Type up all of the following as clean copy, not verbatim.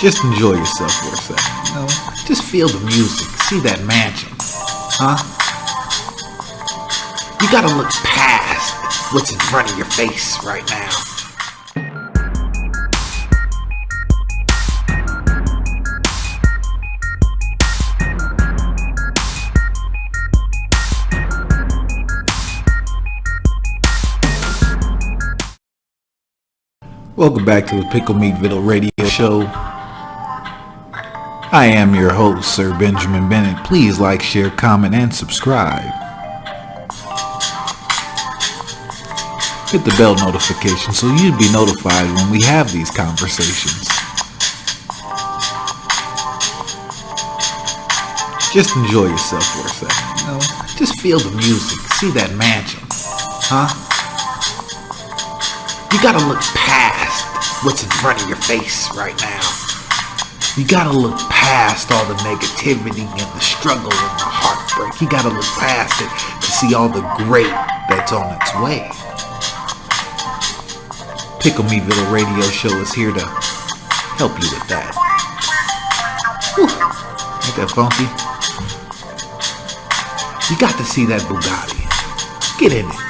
Just enjoy yourself for a second. Just feel the music. See that mansion. Huh? You gotta look past what's in front of your face right now. Welcome back to the Pickle Meat Viddle Radio Show. I am your host, Sir Benjamin Bennett. Please like, share, comment, and subscribe. Hit the bell notification so you'll be notified when we have these conversations. Just enjoy yourself for a second. Just feel the music. See that mansion. Huh? You gotta look past what's in front of your face right now. You gotta look past all the negativity and the struggle and the heartbreak. You gotta look past it to see all the great that's on its way. Pickle Me Viddle Radio Show is here to help you with that. Whew. Ain't that funky? You got to see that Bugatti. Get in it.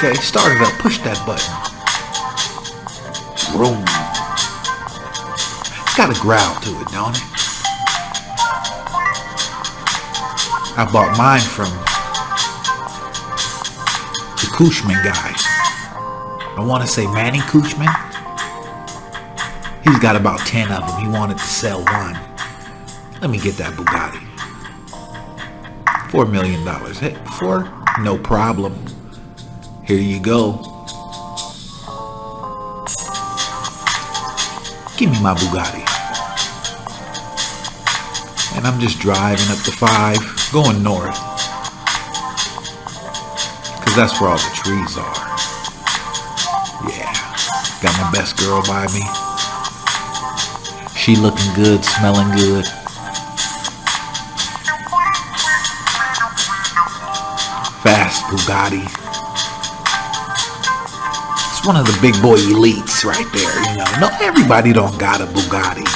Okay, start it up. Push that button. Vroom. It's got a growl to it, don't it? I bought mine from the Cushman guy. I want to say Manny Cushman. He's got about 10 of them. He wanted to sell one. Let me get that Bugatti. $4 million. Hey, no problem. Here you go. Give me my Bugatti. And I'm just driving up the 5, going north. Because that's where all the trees are. Yeah. Got my best girl by me. She looking good, smelling good. Fast Bugatti. It's one of the big boy elites right there, you know. No, everybody don't got a Bugatti.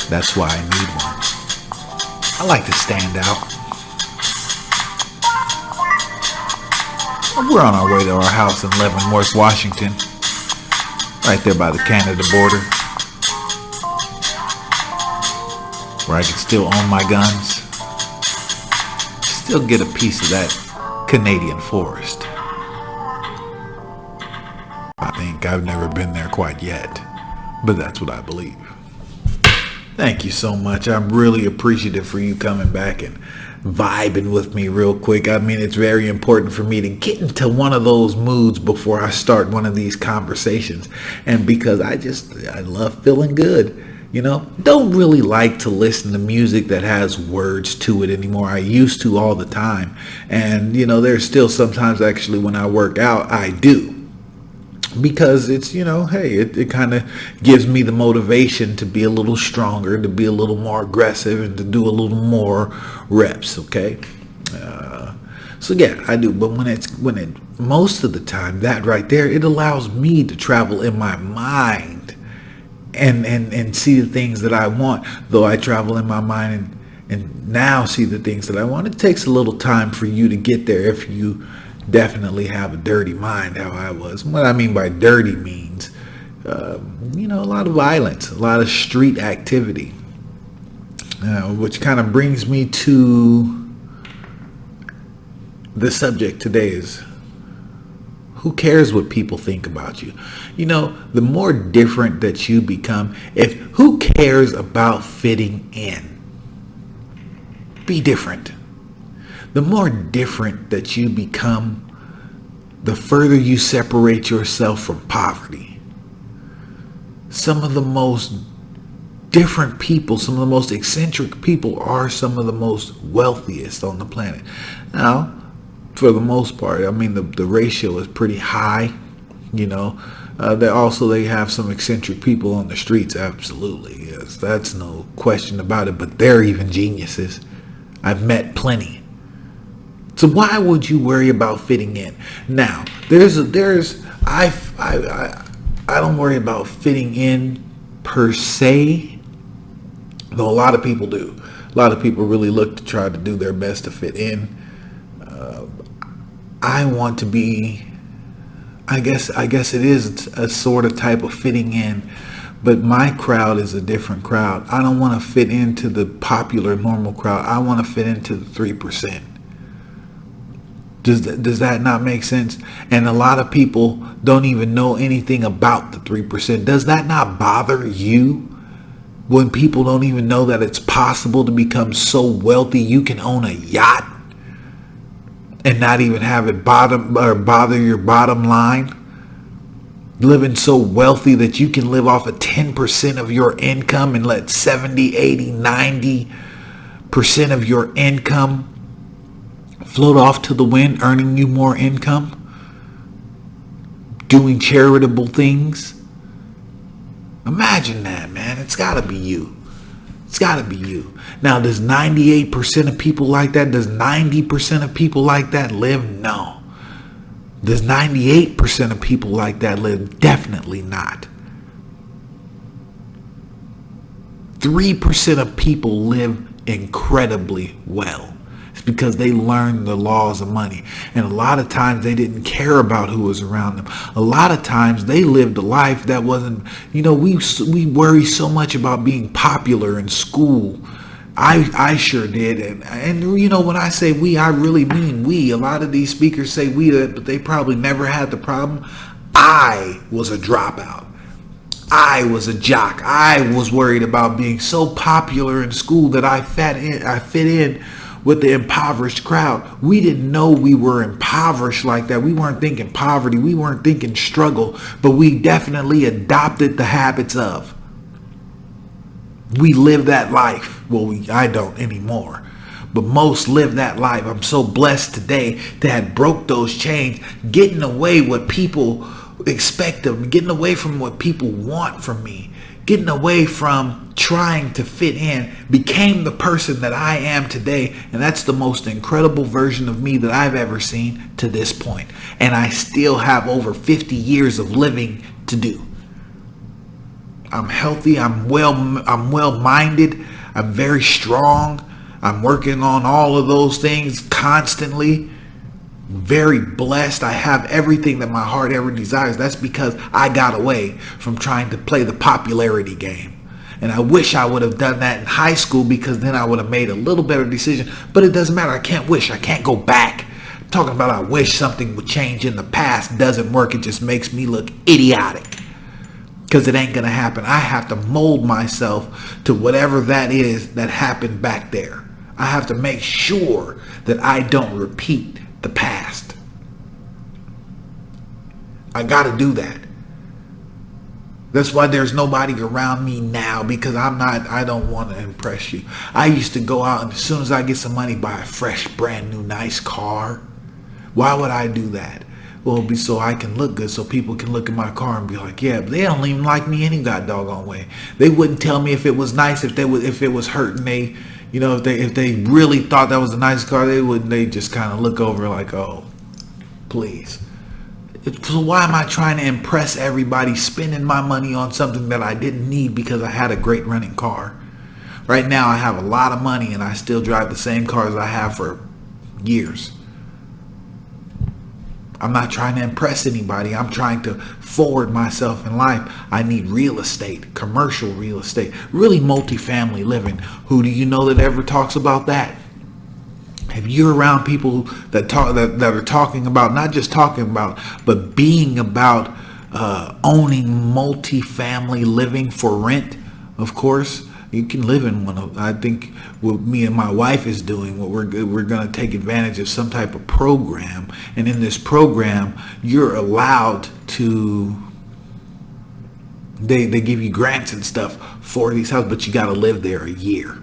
That's why I need one. I like to stand out. We're on our way to our house in Leavenworth, Washington. Right there by the Canada border. Where I can still own my guns. Still get a piece of that Canadian forest. I think I've never been there quite yet, but that's what I believe. Thank you so much. I'm really appreciative for you coming back and vibing with me real quick. I mean, it's very important for me to get into one of those moods before I start one of these conversations. And because I love feeling good. You know, don't really like to listen to music that has words to it anymore. I used to all the time. And, you know, there's still sometimes actually when I work out, I do. Because it's, you know, hey, it kind of gives me the motivation to be a little stronger, to be a little more aggressive, and to do a little more reps, okay? So yeah, I do. But when it most of the time, that right there, it allows me to travel in my mind and see the things that I want. Though I travel in my mind and now see the things that I want, it takes a little time for you to get there if you definitely have a dirty mind, how I was. What I mean by dirty means, you know, a lot of violence, a lot of street activity, which kind of brings me to the subject today is, who cares what people think about you? You know, the more different that you become, who cares about fitting in? Be different. The more different that you become, the further you separate yourself from poverty. Some of the most different people, some of the most eccentric people are some of the most wealthiest on the planet. Now, for the most part, I mean, the ratio is pretty high, you know. They have some eccentric people on the streets, absolutely. Yes, that's no question about it, but they're even geniuses. I've met plenty. So why would you worry about fitting in? Now, I don't worry about fitting in per se, though a lot of people do. A lot of people really look to try to do their best to fit in. I want to be, I guess it is a sort of type of fitting in, but my crowd is a different crowd. I don't want to fit into the popular normal crowd. I want to fit into the 3%. Does that not make sense? And a lot of people don't even know anything about the 3%. Does that not bother you? When people don't even know that it's possible to become so wealthy you can own a yacht and not even have it bother your bottom line? Living so wealthy that you can live off of 10% of your income and let 70, 80, 90% of your income float off to the wind, earning you more income, doing charitable things. Imagine that, man. It's got to be you. It's got to be you. Now, does 98% of people like that? Does 90% of people like that live? No. Does 98% of people like that live? Definitely not. 3% of people live incredibly well. It's because they learned the laws of money. And a lot of times they didn't care about who was around them. A lot of times they lived a life that wasn't, we worry so much about being popular in school. I sure did. And when I say we, I really mean we. A lot of these speakers say we, but they probably never had the problem. I was a dropout. I was a jock. I was worried about being so popular in school that I fit in with the impoverished crowd. We didn't know we were impoverished like that. We weren't thinking poverty. We weren't thinking struggle, but we definitely adopted the habits of. We live that life. Well, I don't anymore, but most live that life. I'm so blessed today to have broke those chains, getting away what people expect of me, getting away from what people want from me, getting away from trying to fit in, became the person that I am today. And that's the most incredible version of me that I've ever seen to this point. And I still have over 50 years of living to do. I'm healthy. I'm well-minded. I'm very strong. I'm working on all of those things constantly. Very blessed. I have everything that my heart ever desires. That's because I got away from trying to play the popularity game. And I wish I would have done that in high school, because then I would have made a little better decision. But it doesn't matter. I can't wish. I can't go back. I'm talking about I wish something would change in the past. Doesn't work. It just makes me look idiotic, because it ain't going to happen. I have to mold myself to whatever that is that happened back there. I have to make sure that I don't repeat the past. I got to do that. That's why there's nobody around me now, because I don't want to impress you. I used to go out and as soon as I get some money, buy a fresh, brand new, nice car. Why would I do that? Well, it'd be so I can look good, so people can look at my car and be like, yeah, but they don't even like me any god doggone way. They wouldn't tell me if it was nice, if it was hurting. They, if they really thought that was a nice car, they just kind of look over like, oh, please. So why am I trying to impress everybody, spending my money on something that I didn't need because I had a great running car? Right now I have a lot of money and I still drive the same cars I have for years. I'm not trying to impress anybody. I'm trying to forward myself in life. I need real estate, commercial real estate, really multifamily living. Who do you know that ever talks about that? If you're around people that are talking about, not just talking about, but being about owning multifamily living for rent, of course, you can live in one of, I think what me and my wife is doing, what we're going to take advantage of some type of program. And in this program, you're allowed to, they give you grants and stuff for these houses, but you got to live there a year.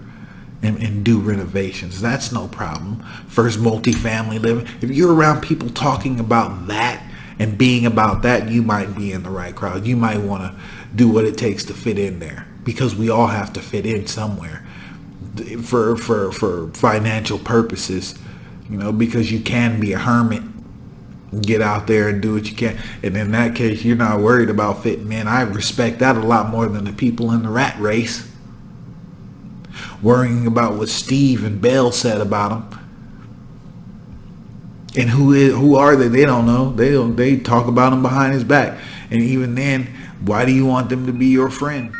And do renovations. That's no problem. First multifamily living. If you're around people talking about that and being about that, you might be in the right crowd. You might want to do what it takes to fit in there, because we all have to fit in somewhere for financial purposes, because you can be a hermit Get out there and do what you can. And in that case, you're not worried about fitting in. I respect that a lot more than the people in the rat race. Worrying about what Steve and Bell said about him. And who are they? They don't know. They talk about him behind his back. And even then, why do you want them to be your friend?